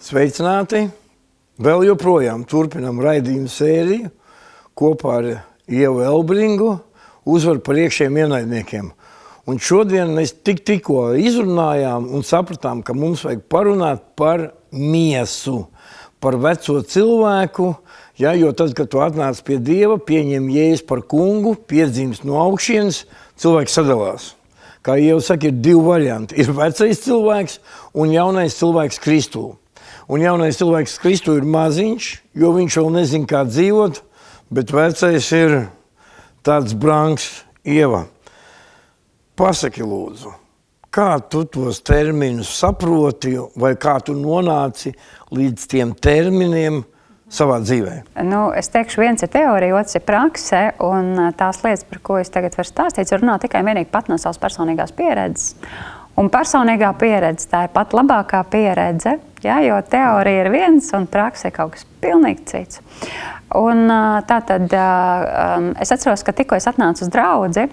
Sveicināti! Vēl joprojām turpinam raidījumu sēriju kopā ar Ievu Elbringu uzvaru par iekšējiem ienaidniekiem. Un šodien mēs tikko izrunājām un sapratām, ka mums vajag parunāt par miesu, par veco cilvēku, ja, jo tad, kad tu atnāc pie Dieva, pieņem Jēzu par kungu, piedzimst no augšienes, cilvēks sadalās. Kā jau saka, ir divi varianti. Ir vecais cilvēks un jaunais cilvēks Kristū. Un jaunais cilvēks Kristū ir maziņš, jo viņš vēl nezina, kā dzīvot, bet vecais ir tāds branks. Ieva, pasaki lūdzu, kā tu tos terminus saproti vai kā tu nonāci līdz tiem terminiem savā dzīvē? Es teikšu, viens ir teorija, otrs ir prakse, un tās lietas, par ko es tagad varu stāstīt, runā tikai vienīgi pat no savas personīgās pieredzes. Un personīgā pieredze, tā ir pat labākā pieredze, ja, jo teorija ir viens un prakse ir kaut kas pilnīgi cits. Un tātad es atceros, ka tikko es atnācu uz draudzi,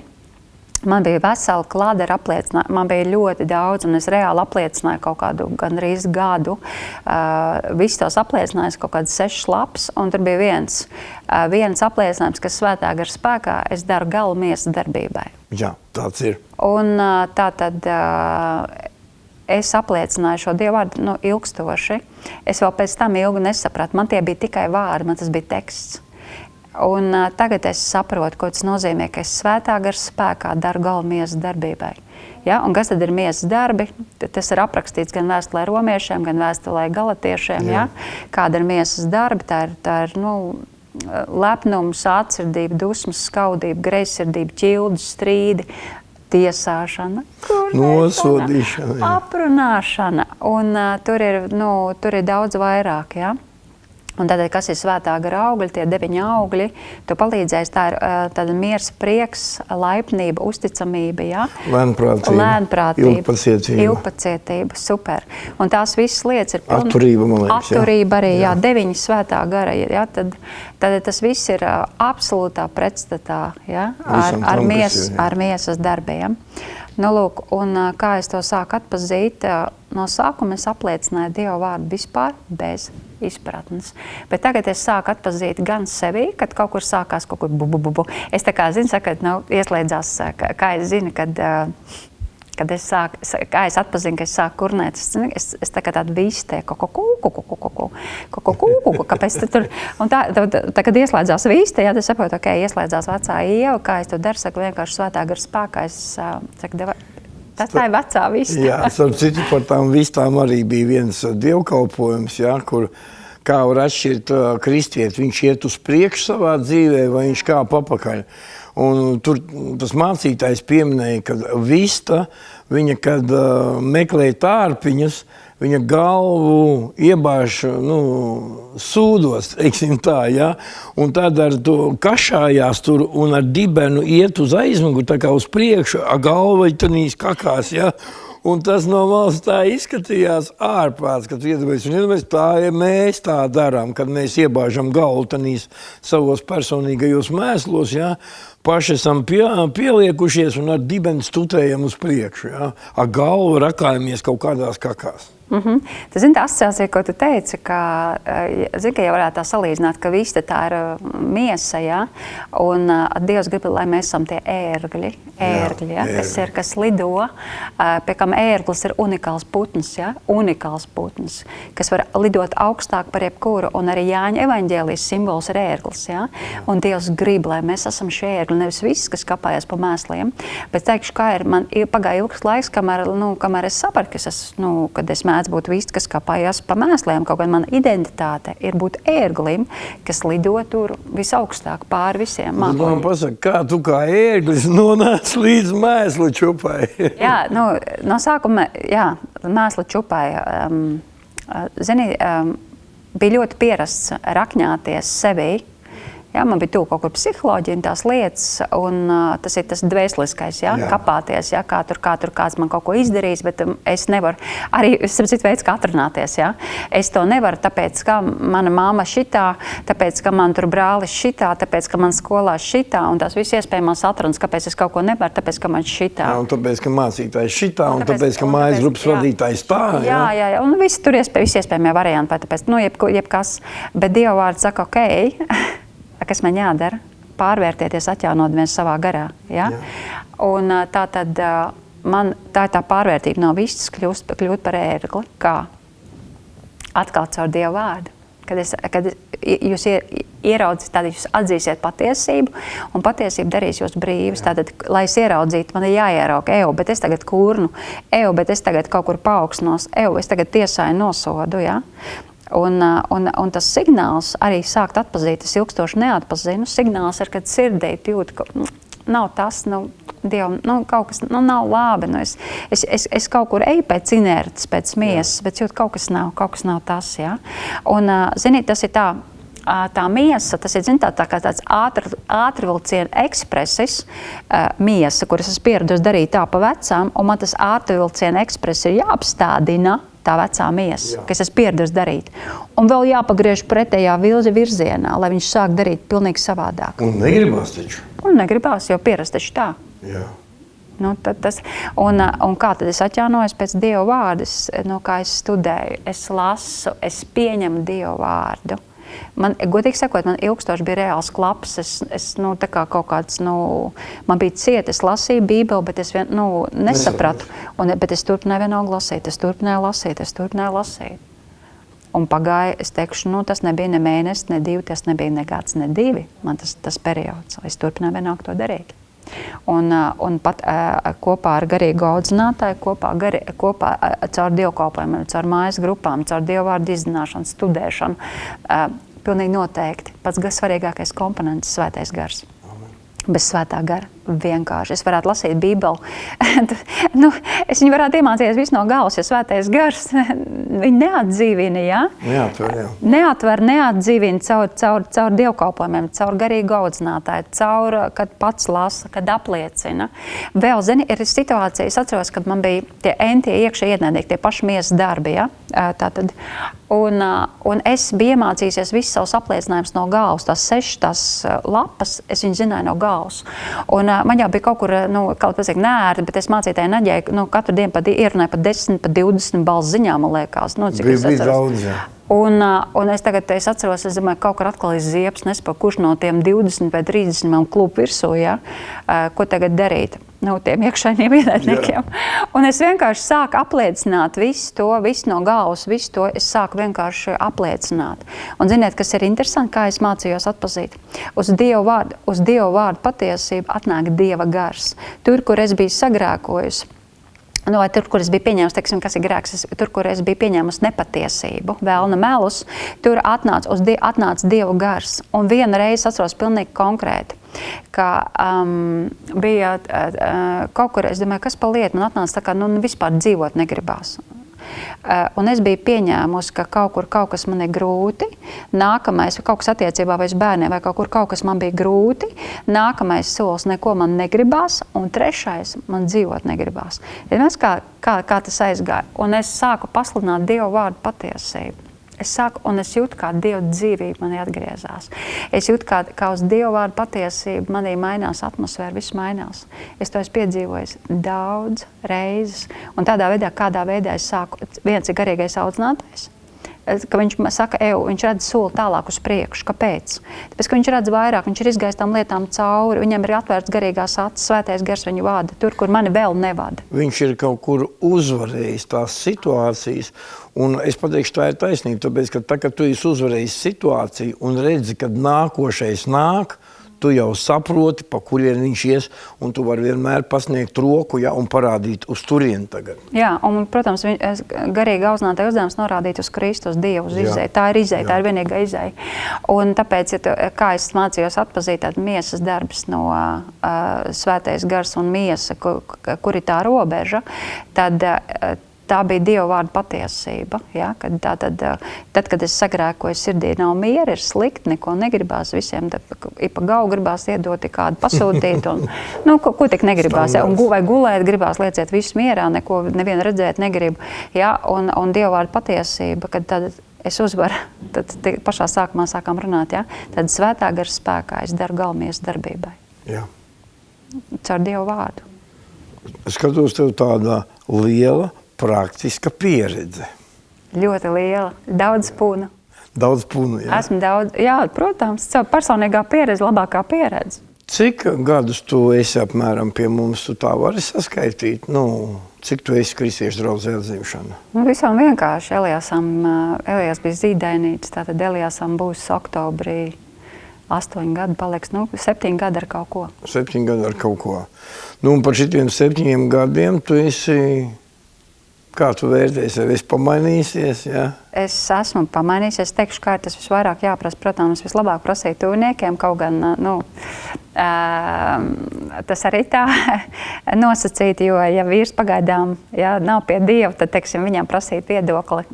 man bija vesela klāde ar apliecinājumu, man bija ļoti daudz, un es reāli apliecināju kaut kādu gandrīz gadu. Visus tos apliecinājums kaut kāds 6 lapas, un tur bija viens apliecinājums, kas svētā gara spēkā es daru galu miesas darbībai. Jā, tāds ir. Un tātad es apliecināju šo Dievu vārdu ilgstoši. Es vēl pēc tam ilgi nesapratu, man tie bija tikai vārdi, man tas bija teksts. Un tagad es saprotu, ko tas nozīmē, ka es svētā gara spēkā daru galu miesas darbībai. Ja? Un kas tad ir miesas darbi? Tas ir aprakstīts gan vēstulē romiešiem, gan vēstulē galatiešiem. Ja? Kāda ir miesas darbi? Tā ir lepnums, atsirdība, dusmas, skaudība, greizsirdība, ķildes, strīdi, tiesāšana, nosodīšana, aprunāšana. Un tur ir daudz vairāk. Ja? Un tad, kas ir svētā gara augļi, tie 9 augļi, tu palīdzēsi, tā ir tāda miers, prieks, laipnība, uzticamība, ja? Lēnprātība, ilgpacietība, super. Un tās visas lietas ir atturība, man liekas. Atturība arī, jā, 9 svētā gara ir, ja? Tad tas viss ir absolūtā pretstatā, ja? ar miesas darbiem. Lūk, un kā es to sāku atpazīt, no sākuma es apliecināju Dieva vārdu vispār bez izpratnes. Bet tagad es sāku atpazīt gan sevi, kad kaut kur sākās kaut kur bu. Es tā kā zinu, ieslēdzās, kā es zinu, kad es atpazinu, ka es sāku kurnēt, es tā kā tādu vīstē, kāpēc tur, un tā, kad ieslēdzās vīstē, jā, tad saprotu, ieslēdzās vecā Ieva, kā es to daru, saku, vienkārši svētā gara spēkā, es saku, tā ir vecā vista. Jā, starp citu par tām vistām arī bija viens dievkalpojums, jā, kur kā var atšķirt kristieti, viņš iet uz priekšu savā dzīvē vai viņš kāp apakaļ. Un tur tas mācītājs pieminēja, ka vista, viņa, kad meklē tārpiņas, viņa galvu iebāž sūdos, teiksim tā, ja? Un tad ar to kašājās tur un ar dibenu iet uz aizmuguri, tā kā uz priekšu, a galva tanīs kakās, ja? Un tas no malas tā izskatījās ārprāts, kad iedomājies, tā mēs tā darām, kad mēs iebāžam galvu tanīs savos personīgajos mēslos, ja? Paši esam pieliekušies un ar dibeni stutējam uz priekšu, ja? A galvu rakājamies kaut kādās kakās. Tas ir tā asociācija, ko tu teici, ka ja varētu tā salīdzināt, ka vista tā ir miesa, ja? Un Dievs grib, lai mēs esam tie ērgļi, ja? Kas lido, pie kam ērglis ir unikāls putns, ja? Unikāls putns, kas var lidot augstāk par jebkuru, un arī Jāņa evaņģēlijas simbols ir ērglis, ja? Un Dievs grib, lai mēs esam šie ērgļi, nevis viss, kas kapājas pa mēsliem, bet teikšu, kā ir, man pagāja ilgs laiks, kamēr es sapratu, kad es mēdz būt vista, kas kapājās pa mēsliem. Kaut gan mana identitāte ir būt ērglim, kas lido tur visaugstāk pāri visiem mākoņiem. Man pasaka, kā tu kā ērglis nonāc līdz mēslu čupai? Jā, no sākuma, mēslu čupai. Bija ļoti pierasts rakņāties sevī, Jā, man bija tuvu kaut kur psiholoģija un tās lietas, un tas ir tas dvēseliskais, jā, kapāties, jā, kā tur kāds man kaut ko izdarījis, bet es nevaru, arī citu veids, kā atrunāties, jā. Es to nevaru, tāpēc, ka mana māma šitā, tāpēc, ka man tur brālis šitā, tāpēc, ka man skolā šitā, un tās viss iespējamās atrunas, kāpēc es kaut ko nevaru, tāpēc, ka man šitā. Jā, un tāpēc, ka mācītājs šitā, un tāpēc, ka mājas grupas vadītājs tā, jā. Jā, un visi tur visi iespējamie varianti, tāpēc, jebkas, bet Dieva vārds saka, kas man jādara? Pārvērtieties, atjaunot viens savā garā. Ja? Un tā tad tā ir tā pārvērtība no vistas kļūt par ērgli. Kā? Atkal caur Dieva vārdu. Kad jūs ieraudzīt, tad jūs atzīsiet patiesību, un patiesība darīs jūs brīvus. Tātad, lai es ieraudzītu, man ir jāierauga, bet es tagad kurnu, bet es tagad kaut kur paaugsnos, es tagad tiesāju nosodu, ja? Un tas signāls arī sākt atpazīt, es ilgstoši neatpazinu, signāls ir, kad sirdī jūt, ka nav tas, Dievam, kaut kas nav labi, es kaut kur eju pēc inertes, pēc miesas, bet jūt, kaut kas nav tas, ja? Un, ziniet, tas ir tā miesa, tas ir tā kā tāds ātrvilciena ekspresis miesa, kuras es pieradusi darīt tā pa vecām, un man tas ātrvilciena ekspresis ir jāapstādina tā vecā miesa, kas es pieradusi darīt. Un vēl jāpagriež pretējā virzienā, lai viņš sāk darīt pilnīgi savādāk. Un negribās taču. Un negribās, jo pierast taču tā. Jā. Un kā tad es atjaunojos pēc Dieva vārda, kā es studēju, es lasu, es pieņemu Dieva vārdu. Man, godīgi sakot, man ilgstoši bija reāls klaps, tā kā kaut kāds, man bija ciet, es lasīju Bībeli, bet es nesapratu, bet es turpināju vienalga lasīt, es turpināju lasīt. Un pagāja, es teikšu, tas nebija ne mēnesis, ne 2, tas nebija ne gads, ne 2, man tas periods, es turpināju vienalga to darīt. Un pat kopā ar garīgu audzinātāju, kopā caur dievkalpojumiem, caur mājas grupām, caur Dieva vārdu izzināšanu, studēšanu, pilnīgi noteikti pats svarīgākais komponents - Svētais gars. Bez Svētā gara. Vienkārši. Es varētu lasīt Bībeli. Es viņu varētu iemācīties visu no galvas, jo Svētais gars viņu neatdzīvina, jā? Neatver, neatdzīvina caur dievkalpojumiem, caur garīgu audzinātāju, caur, kad pats lasa, kad apliecina. Vēl, zini, ir situācija, es atceros, kad man bija tie iekšē ienaidnieki, tie paši miesas darbi, ja? Tātad, un es biju iemācījusies visus savus apliecinājumus no galvas, tās 6 lapas, es viņu zināju no galvas. Un man jau bija kaut kur, kaut pasaka, nērti, bet es mācītāju Naģai, katru dienu ierunāju pa 10, pa 20 balss ziņā, man liekas. Bija daudz, jā. Un es tagad atceros, es domāju, kaut kur atkal ir ziepes, nespa, kurš no tiem 20 vai 30 man klūp virsū, ja? Ko tagad darīt? Tiem iekšējiem ienaidniekiem. Un es vienkārši sāku apliecināt visu no galvas, visu to es sāku vienkārši apliecināt. Un ziniet, kas ir interesanti, kā es mācījos atpazīt? Uz Dieva vārdu patiesību atnāk Dieva gars. Tur, kur es biju sagrēkojusi, vai tur, kur es biju pieņēmusi, teiksim, kas ir grēks, tur, kur es biju pieņēmusi nepatiesību, vēlna melus, tur atnāca Dieva gars. Un vienu reizi atceros pilnīgi konkrēti, ka bija kaut kur, es domāju, kas pa lietu, man atnāca tā kā, vispār dzīvot negribās. Un es biju pieņēmusi, ka kaut kas man ir grūti, nākamais, kaut kas attiecībā vai uz bērniem, vai kaut kas man bija grūti, nākamais solis neko man negribās, un trešais man dzīvot negribās. Kā tas aizgāja? Un es sāku pasludināt Dieva vārdu patiesību. Es jūtu, kā Dieva dzīvība manī atgriezās. Es jūtu, kā uz Dieva vārdu patiesību manī mainās atmosfēra, viss mainās. Es to esmu piedzīvojis daudz reizes. Un kādā veidā es sāku, viens ir garīgais audzinātājs, ka viņš saka, viņš redz soli tālāk uz priekšu. Kāpēc? Tāpēc, ka viņš redz vairāk, viņš ir izgājis tām lietām cauri, viņam ir atvērts garīgās acis, Svētais gars viņu vada, tur, kur mani vēl nevada. Viņš ir kaut kur uzvarējis tās situācijas, un es pateikšu, tā ir taisnība, tāpēc, ka tā, kad tu esi uzvarējis situāciju un redzi, kad nākošais nāk, tu jau saproti, pa kurien viņš ies, un tu vari vienmēr pasniegt roku, ja, un parādīt uz turieni tagad. Jā, un, protams, garīgi audzinātāja uzdevums norādīt uz Kristus, Dievu, uz izēju. Tā ir izēja, tā ir vienīgā izēja. Un tāpēc, kā es mācījos atpazīt tādu miesas darbus no Svētais gars un miesa, kur ir tā robeža, tad tā bija Dieva vārda patiesība. Ja? Tad, kad es sagrēkoju, sirdī nav miera, ir slikti, neko negribās, visiem pa gau gribās iedot kādu pasūtīt, un, ko tik negribās. Ja? Vai gulēt gribās, lieciet visu mierā, neko nevienu redzēt negribu. Ja? Un Dieva vārda patiesība, kad tad es uzvaru, tad pašā sākumā sākām runāt, ja? Tad svētā gara spēkā es daru galmies darbībai. Jā. Caur Dieva vārdu. Es skatos tev tāda liela, praktiska pieredze. Ļoti liela, daudz punu. Daudz punu, jā. Esmu daudz, jā, protams, savu personīgā pieredze, labākā pieredze. Cik gadus tu esi apmēram pie mums, tu tā vari saskaitīt? Cik tu esi kristiešu draudzē atzimšana? Visam vienkārši. Elijas bija zīdainīts, tātad Elijasam būs oktobrī 8 gadi, paliks 7 gadi ar kaut ko. 7 gadi ar kaut ko. Un par šitiem 7 gadiem tu esi, kā tu vērtēsi, vai esi pamainīsies, jā? Es esmu pamainīsies, es teikšu, kā tas visvairāk jāprasa, protams, vislabāk prasīt tuviniekiem, kaut gan, tas arī tā nosacīti, jo, ja vīrs pagaidām nav pie Dieva, tad, teiksim, viņam prasīt viedokli,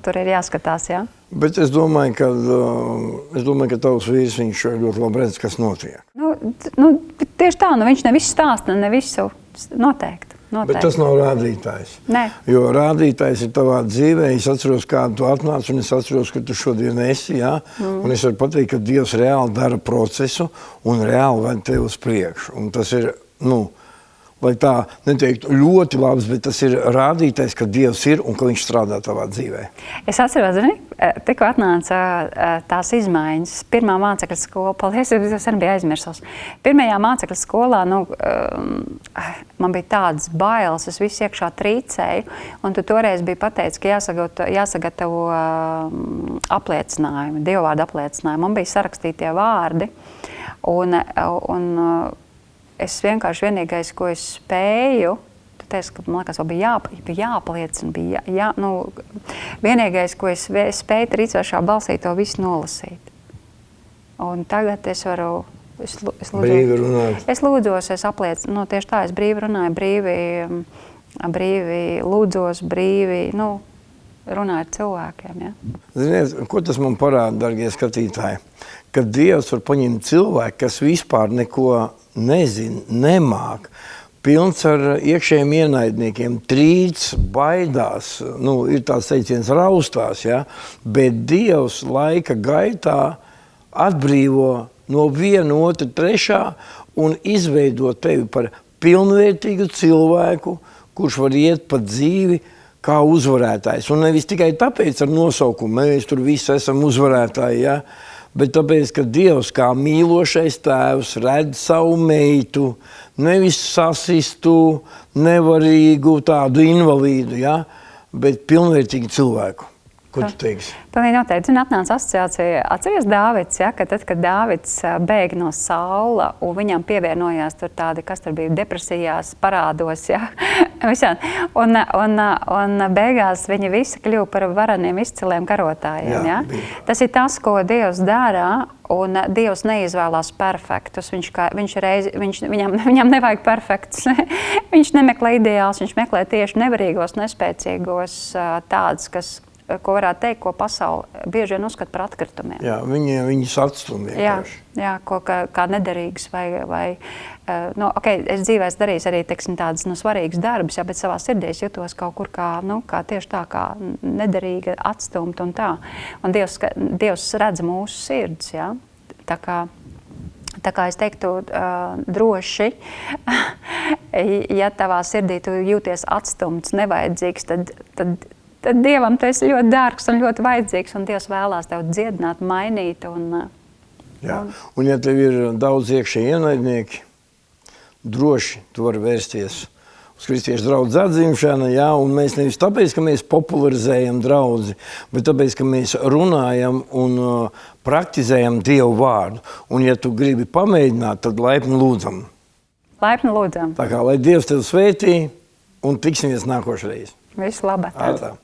tur ir jāskatās, jā. Bet es domāju, ka tavs vīrs, viņš ļoti labi redz, kas notiek. Tieši tā, viņš ne visu stāsta, ne visu noteikti. Bet tas nav rādītājs. Nē. Jo rādītājs ir tavā dzīvē. Es atceros, kādu tu atnāc, un es atceros, ka tu šodien esi, jā. Un es varu pateikt, ka Dievs reāli dara procesu un reāli ved tevi uz priekšu. Un tas ir, lai tā neteiktu ļoti labs, bet tas ir rādītājs, ka Dievs ir un ka viņš strādā tavā dzīvē. Es atceros, tikko atnāca tās izmaiņas. Pirmā mācekļa skola, paldies, es sen biju aizmirsos. Pirmajā mācekļa skolā, man bija tādas bailes, es visu iekšā trīcēju, un tu toreiz biji pateicis, ka jāsagatavo apliecinājumu, Dievvvārda apliecinājumu. Man bija sarakstītie vārdi, un es vienkārši vienīgais, ko es spēju, tu teici, ka man liekas, vēl bija jāapliecina, vienīgais, ko es spēju trīcošā balsī to visu nolasīt. Un tagad es varu, brīvi runāt. Es lūdzos, es apliecinu, tieši tā, es brīvi runāju, brīvi lūdzos, brīvi, runāju ar cilvēkiem, ja. Ziniet, ko tas man parāda, dargie skatītāji? Ka Dievs var paņemt cilvēku, kas vispār neko nezina, nemāk, pilns ar iekšējiem ienaidniekiem, trīc, baidās, ir tāds teiciens raustās, ja? Bet Dievs laika gaitā atbrīvo no viena, otra, trešā un izveido tevi par pilnvērtīgu cilvēku, kurš var iet pa dzīvi kā uzvarētājs. Un nevis tikai tāpēc ar nosaukumu, mēs tur visi esam uzvarētāji, ja? Bet tāpēc, ka Dievs kā mīlošais tēvs redz savu meitu, nevis sasistu, nevarīgu, tādu invalīdu, ja? Bet pilnvērtīgu cilvēku. Ko tu teiksi? Pilnīgi noteikti. Atnāca asociācija. Atceries Dāvids, ja, ka tad, kad Dāvids bēga no Saula un viņam pievienojās tur tādi, kas tur bija depresijās, parādos, ja, un beigās viņi visi kļuva par vareniem izciliem karotājiem. Ja. Tas ir tas, ko Dievs dara, un Dievs neizvēlās perfektus. Viņam nevajag perfektus. Viņš nemeklē ideāls, viņš meklē tieši nevarīgos, nespēcīgos, tādus, ko varētu teikt, ko pasaule bieži vien uzskata par atkritumiem. Jā, viņus atstum vienkārši. Jā, kā nederīgs vai es dzīvēs darīju arī, teiksim, tādas svarīgas darbus, bet savā sirdī jutos kaut kur kā tieši tā, kā nederīga, atstumt un tā. Un Dievs redz mūsu sirds, jā. Tā kā es teiktu droši, ja tavā sirdī tu jūties atstumts, nevajadzīgs, tad Dievam tu esi ļoti dārgs un ļoti vajadzīgs, un Dievs vēlās tev dziedināt, mainīt. Un ja tev ir daudz iekšēji ienaidnieki, droši tu vari vērsties uz kristiešu draudzi atzimšana, jā, un mēs nevis tāpēc, ka mēs popularizējam draudzi, bet tāpēc, ka mēs runājam un praktizējam Dievu vārdu. Un ja tu gribi pamēģināt, tad laipni lūdzam. Laipni lūdzam. Tā kā, lai Dievs tev svētī un tiksimies nākošreiz. Visu labu. Ātā.